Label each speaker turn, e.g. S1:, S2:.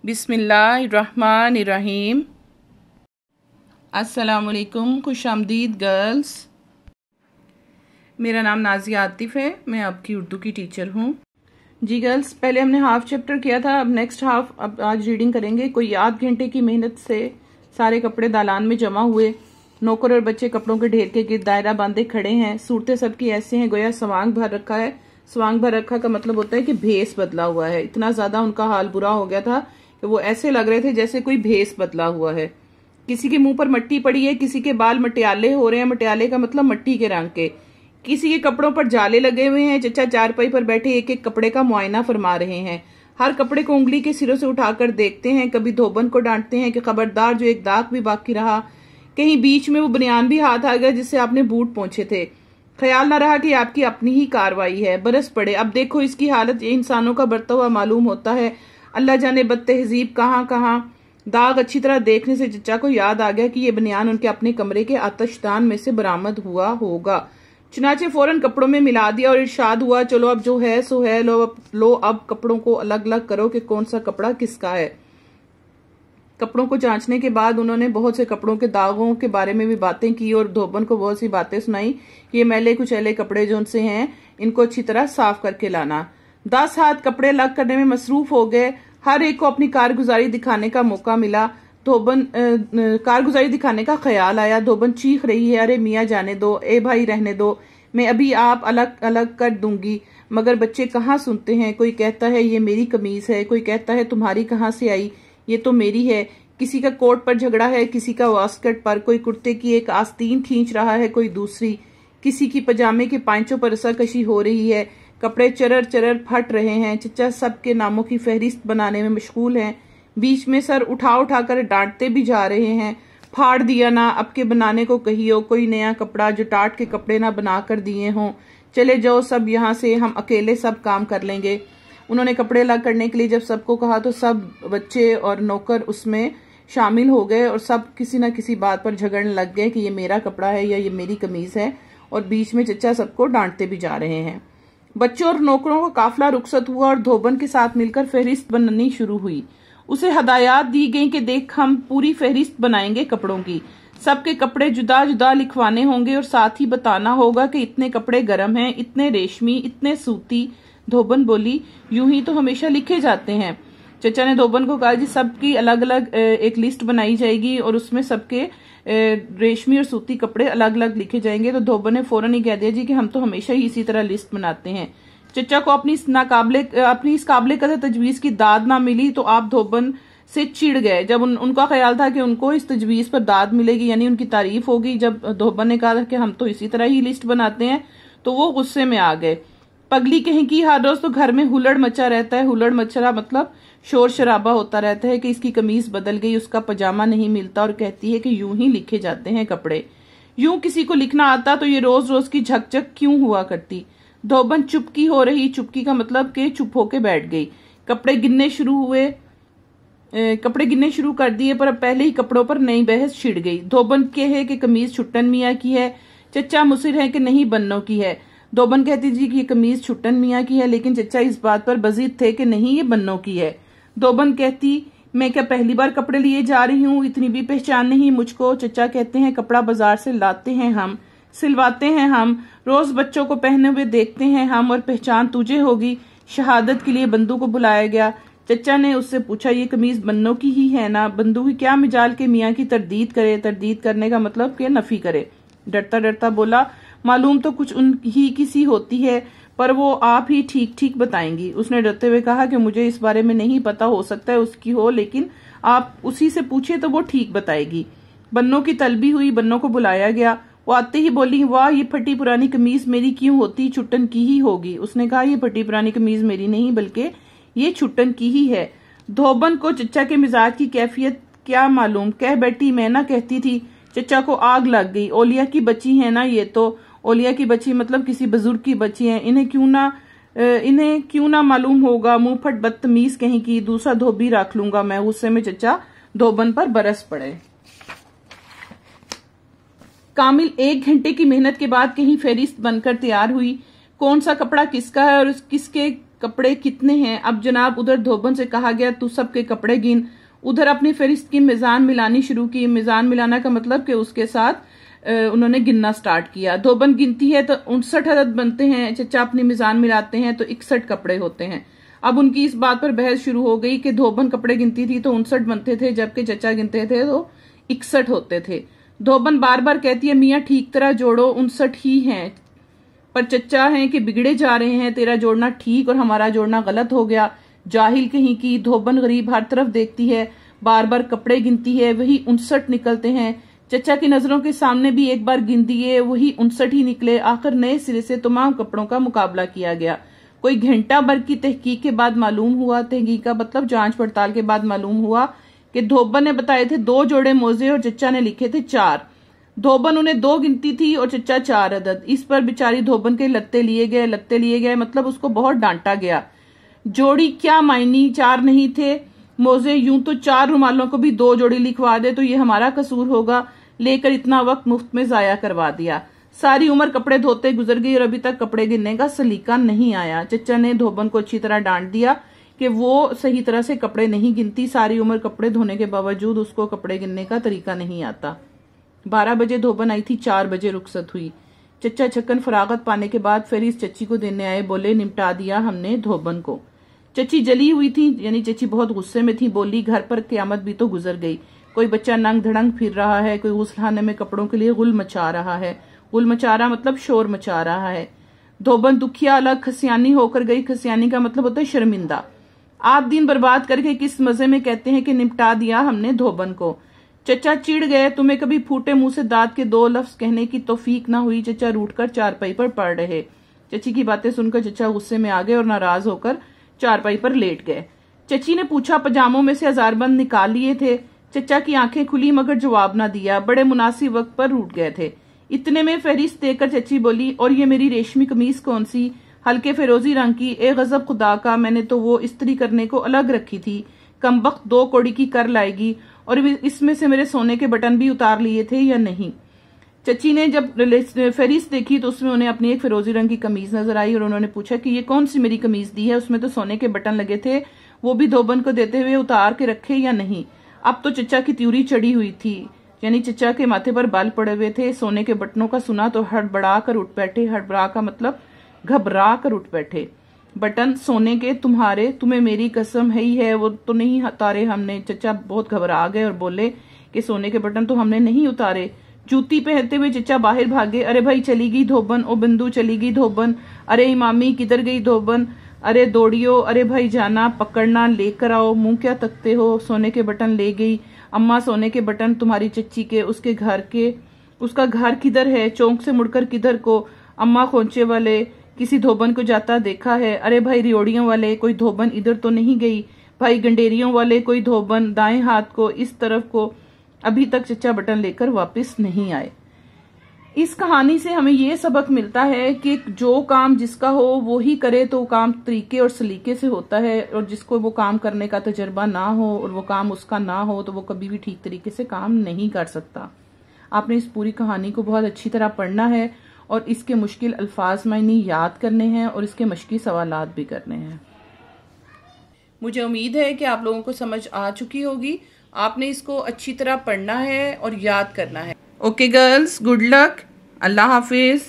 S1: बिस्मिल्लाहिर्रहमानिर्रहीम। अस्सलामुअलैकुम, खुशामदीद गर्ल्स। मेरा नाम नाज़िया आतिफ है, मैं आपकी उर्दू की टीचर हूँ। जी गर्ल्स, पहले हमने हाफ चैप्टर किया था, अब नेक्स्ट हाफ अब आज रीडिंग करेंगे। कोई आध घंटे की मेहनत से सारे कपड़े दालान में जमा हुए। नौकर और बच्चे कपड़ों के ढेर के गिर्द दायरा बांधे खड़े हैं। सूरतें सबकी ऐसे हैं गोया सवांग भर रखा है। सवांग भर रखा का मतलब होता है कि भेस बदला हुआ है। इतना ज्यादा उनका हाल बुरा हो गया था कि वो ऐसे लग रहे थे जैसे कोई भेस बदला हुआ है। किसी के मुंह पर मट्टी पड़ी है, किसी के बाल मटियाले हो रहे हैं। मटियाले का मतलब मट्टी के रंग के। किसी के कपड़ों पर जाले लगे हुए हैं। चचा चारपाई पर बैठे एक एक कपड़े का मुआयना फरमा रहे हैं। हर कपड़े को उंगली के सिरों से उठाकर देखते हैं। कभी धोबन को डांटते हैं कि खबरदार, जो एक दाग भी बाकी रहा। कहीं बीच में वो बनियान भी हाथ आ गया जिससे आपने बूट पहुंचे थे। ख्याल ना रहा कि आपकी अपनी ही कार्रवाई है। बरस पड़े। अब देखो इसकी हालत, ये इंसानों का बरता हुआ मालूम होता है। अल्लाह जाने बदतहजीब कहाँ कहाँ। दाग अच्छी तरह देखने से चचा को याद आ गया कि ये बनियान उनके अपने कमरे के आतशदान में से बरामद हुआ होगा। चुनाचे फौरन कपड़ों में मिला दिया और इरशाद हुआ, चलो अब जो है सो है, लो अब कपड़ों को अलग अलग करो कि कौन सा कपड़ा किसका है। कपड़ों को जांचने के बाद उन्होंने बहुत से कपड़ों के दागों के बारे में भी बातें की और धोबन को बहुत सी बातें सुनाई। ये मैले कुचैले कपड़े जो उनसे हैं, इनको अच्छी तरह साफ करके लाना। 10 हाथ कपड़े अलग करने में मसरूफ हो गए। हर एक को अपनी कारगुजारी दिखाने का मौका मिला। धोबन कारगुजारी दिखाने का ख्याल आया। धोबन चीख रही है, अरे मियाँ जाने दो, ए भाई रहने दो, मैं अभी आप अलग अलग कर दूंगी। मगर बच्चे कहाँ सुनते हैं। कोई कहता है ये मेरी कमीज है, कोई कहता है तुम्हारी कहाँ से आई, ये तो मेरी है। किसी का कोट पर झगड़ा है, किसी का वास्कट पर। कोई कुर्ते की एक आस्तीन खींच रहा है, कोई दूसरी। किसी की पजामे के पांचों पर रस्साकशी हो रही है। कपड़े चरर चरर फट रहे हैं। चचा सबके नामों की फहरिस्त बनाने में मशगूल हैं। बीच में सर उठा उठा कर डांटते भी जा रहे हैं। फाड़ दिया ना, अब के बनाने को कहियो। कोई नया कपड़ा जो टाट के कपड़े ना बना कर दिए हों। चले जाओ सब यहाँ से, हम अकेले सब काम कर लेंगे। उन्होंने कपड़े अलग करने के लिए जब सबको कहा तो सब बच्चे और नौकर उसमें शामिल हो गए और सब किसी न किसी बात पर झगड़ने लग गए कि ये मेरा कपड़ा है या ये मेरी कमीज है। और बीच में चचा सबको डांटते भी जा रहे हैं। बच्चों और नौकरों का काफिला रुखसत हुआ और धोबन के साथ मिलकर फहरिस्त बननी शुरू हुई। उसे हदायत दी गई कि देख, हम पूरी फहरिस्त बनाएंगे कपड़ों की। सबके कपड़े जुदा जुदा लिखवाने होंगे और साथ ही बताना होगा कि इतने कपड़े गर्म हैं, इतने रेशमी, इतने सूती। धोबन बोली, यूं ही तो हमेशा लिखे जाते हैं। चचा ने धोबन को कहा, जी सबकी अलग अलग एक लिस्ट बनाई जाएगी और उसमें सबके रेशमी और सूती कपड़े अलग अलग लिखे जाएंगे। तो धोबन ने फौरन ही कह दिया, जी कि हम तो हमेशा ही इसी तरह लिस्ट बनाते हैं। चचा को अपनी इस काबिले कदर तजवीज की दाद ना मिली तो आप धोबन से चिढ़ गए। जब उनका ख्याल था कि उनको इस तजवीज पर दाद मिलेगी, यानी उनकी तारीफ होगी, जब धोबन ने कहा कि हम तो इसी तरह ही लिस्ट बनाते हैं, तो वो गुस्से में आ गए। पगली कहीं की, हर रोज तो घर में हुल्लड़ मचा रहता है। हुल्लड़ मचा मतलब शोर शराबा होता रहता है कि इसकी कमीज बदल गई, उसका पजामा नहीं मिलता, और कहती है कि यूं ही लिखे जाते हैं कपड़े। यूं किसी को लिखना आता तो ये रोज रोज की झकझक क्यों हुआ करती। धोबन चुपकी हो रही। चुपकी का मतलब कि चुप होके बैठ गई। कपड़े गिनने शुरू कर दिए, पर अब पहले ही कपड़ों पर नई बहस छिड़ गई। धोबन के है कि कमीज छुट्टन मियाँ की है। चचा मुसिर है कि नहीं बन्नों की है। धोबन कहती जी कि ये कमीज छुट्टन मियाँ की है, लेकिन चचा इस बात पर बजीद थे कि नहीं, ये बन्नों की है। धोबन कहती, मैं क्या पहली बार कपड़े लिए जा रही हूँ, इतनी भी पहचान नहीं मुझको। चचा कहते हैं, कपड़ा बाजार से लाते हैं हम, सिलवाते हैं हम, रोज बच्चों को पहने हुए देखते हैं हम, और पहचान तुझे होगी। शहादत के लिए बंदू को बुलाया गया। चचा ने उससे पूछा, ये कमीज बन्नों की ही है ना। बंदू की क्या मिजाल के मियाँ की तरदीद करे। तरदीद करने का मतलब कि नफी करे। डरता डरता बोला, मालूम तो कुछ उनही किसी होती है, पर वो आप ही ठीक ठीक बताएंगी। उसने डरते हुए कहा कि मुझे इस बारे में नहीं पता, हो सकता है उसकी हो, लेकिन आप उसी से पूछे तो वो ठीक बताएगी। बन्नों की तलबी हुई। बन्नों को बुलाया गया। वो आते ही बोली, वाह, ये फटी पुरानी कमीज मेरी क्यों होती, छुट्टन की ही होगी। उसने कहा, ये फटी पुरानी कमीज मेरी नहीं, बल्कि ये छुट्टन की ही है। धोबन को चचा के मिजाज की कैफियत क्या मालूम, कह बैठी, मैं ना कहती थी। चचा को आग लग गई। ओलिया की बच्ची है ना ये तो। ओलिया की बच्ची मतलब किसी बुजुर्ग की बच्ची है। इन्हें क्यों ना मालूम होगा। मुंह फट बदतमीज कहीं की। दूसरा धोबी रख लूंगा मैं। गुस्से में चचा धोबन पर बरस पड़े। कामिल 1 घंटे की मेहनत के बाद कहीं फहरिस्त बनकर तैयार हुई। कौन सा कपड़ा किसका है और किसके कपड़े कितने हैं। अब जनाब उधर धोबन से कहा गया तू सबके कपड़े गिन। उधर अपनी फहरिस्त की मिजान मिलानी शुरू की। मिजान मिलाना का मतलब कि उसके साथ उन्होंने गिनना स्टार्ट किया। धोबन गिनती है तो 59 अदद बनते हैं। चचा अपनी मिजान मिलाते हैं तो 61 कपड़े होते हैं। अब उनकी इस बात पर बहस शुरू हो गई कि धोबन कपड़े गिनती थी तो 59 बनते थे, जबकि चचा गिनते थे तो 61 होते थे। धोबन बार बार कहती है मियाँ ठीक तरह जोड़ो, 59 ही हैं। पर चचा हैं कि बिगड़े जा रहे हैं, तेरा जोड़ना ठीक और हमारा जोड़ना गलत हो गया। जाहिल कहीं की। धोबन गरीब हर तरफ देखती है, बार बार कपड़े गिनती है, वही 59 निकलते हैं। चचा की नजरों के सामने भी एक बार गिन दिए, वही 59 ही निकले। आखिर नए सिरे से तमाम कपड़ों का मुकाबला किया गया। कोई घंटा भर की तहकीक के बाद मालूम हुआ, तहकीक का मतलब जांच पड़ताल के बाद मालूम हुआ कि धोबन ने बताए थे 2 जोड़े मोजे और चचा ने लिखे थे 4। धोबन उन्हें 2 गिनती थी और चचा 4 अदद। इस पर बेचारी धोबन के लत्ते लिए गए मतलब उसको बहुत डांटा गया। जोड़ी क्या मायनी, 4 नहीं थे मोजे, यूं तो 4 रुमालों को भी 2 जोड़ी लिखवा दे तो ये हमारा कसूर होगा। लेकर इतना वक्त मुफ्त में जाया करवा दिया। सारी उम्र कपड़े धोते गुजर गई और अभी तक कपड़े गिनने का सलीका नहीं आया। चचा ने धोबन को अच्छी तरह डांट दिया कि वो सही तरह से कपड़े नहीं गिनती। सारी उम्र कपड़े धोने के बावजूद उसको कपड़े गिनने का तरीका नहीं आता। 12 बजे धोबन आई थी, 4 बजे रुखसत हुई। चचा छक्कन फरागत पाने के बाद फिर इस चच्ची को देने आए। बोले निपटा दिया हमने धोबन को। चच्ची जली हुई थी, यानी चच्ची बहुत गुस्से में थी। बोली घर पर क्यामत भी तो गुजर गई। कोई बच्चा नंग धड़ंग फिर रहा है, कोई गुस्लखाने में कपड़ों के लिए गुल मचा रहा है। गुल मचा रहा मतलब शोर मचा रहा है। धोबन दुखिया अलग खसियानी होकर गई। खसियानी का मतलब होता है शर्मिंदा। आप दिन बर्बाद करके किस मजे में कहते हैं कि निपटा दिया हमने धोबन को। चचा चिढ़ गए। तुम्हें कभी फूटे मुंह से दांत के 2 लफ्ज कहने की तौफीक ना हुई। चचा रूठकर चारपाई पर पड़ रहे। चची की बातें सुनकर चचा गुस्से में आ गए और नाराज होकर चारपाई पर लेट गए। चची ने पूछा पजामों में से हजारबंद निकाल लिए थे। चचा की आंखें खुली मगर जवाब ना दिया। बड़े मुनासिब वक्त पर रूठ गए थे। इतने में फहरिस्त देकर चची बोली और ये मेरी रेशमी कमीज कौन सी, हल्के फिरोजी रंग की। ए गजब खुदा का, मैंने तो वो इस्त्री करने को अलग रखी थी। कमबख्त 2 कौड़ी की कर लाएगी। और इसमें से मेरे सोने के बटन भी उतार लिए थे या नहीं। चची ने जब फहरिस्त देखी तो उसमें उन्हें अपनी एक फिरोजी रंग की कमीज नजर आई और उन्होंने पूछा कि ये कौन सी मेरी कमीज दी है, उसमें तो सोने के बटन लगे थे, वो भी धोबन को देते हुए उतार के रखे या नहीं। अब तो चचा की त्यूरी चढ़ी हुई थी, यानी चचा के माथे पर बाल पड़े हुए थे। सोने के बटनों का सुना तो हड़बड़ा कर उठ बैठे। हड़बड़ा का मतलब घबरा कर उठ बैठे। बटन सोने के तुम्हारे, तुम्हें मेरी कसम है ही है वो तो नहीं उतारे हमने। चचा बहुत घबरा गए और बोले कि सोने के बटन तो हमने नहीं उतारे। जूती पहनते हुए चचा बाहर भागे। अरे भाई चली गई धोबन, ओ बिंदु चली गई धोबन, अरे इमामी किधर गई धोबन, अरे दौड़ियो, अरे भाई जाना पकड़ना लेकर आओ, मुंह क्या तकते हो। सोने के बटन ले गई अम्मा, सोने के बटन तुम्हारी चच्ची के, उसके घर के, उसका घर किधर है, चौक से मुड़कर किधर को। अम्मा खोंचे वाले किसी धोबन को जाता देखा है। अरे भाई रियोड़ियों वाले कोई धोबन इधर तो नहीं गई। भाई गंडेरियों वाले कोई धोबन दाएं हाथ को इस तरफ को। अभी तक चचा बटन लेकर वापस नहीं आए। इस कहानी से हमें ये सबक मिलता है कि जो काम जिसका हो वो ही करे तो काम तरीके और सलीके से होता है, और जिसको वो काम करने का तजर्बा ना हो और वो काम उसका ना हो तो वो कभी भी ठीक तरीके से काम नहीं कर सकता। आपने इस पूरी कहानी को बहुत अच्छी तरह पढ़ना है और इसके मुश्किल अल्फाज मायनी याद करने हैं और इसके मश्की सवालात भी करने हैं। मुझे उम्मीद है कि आप लोगों को समझ आ चुकी होगी। आपने इसको अच्छी तरह पढ़ना है और याद करना है। ओके गर्ल्स, गुड लक, अल्लाह हाफिज।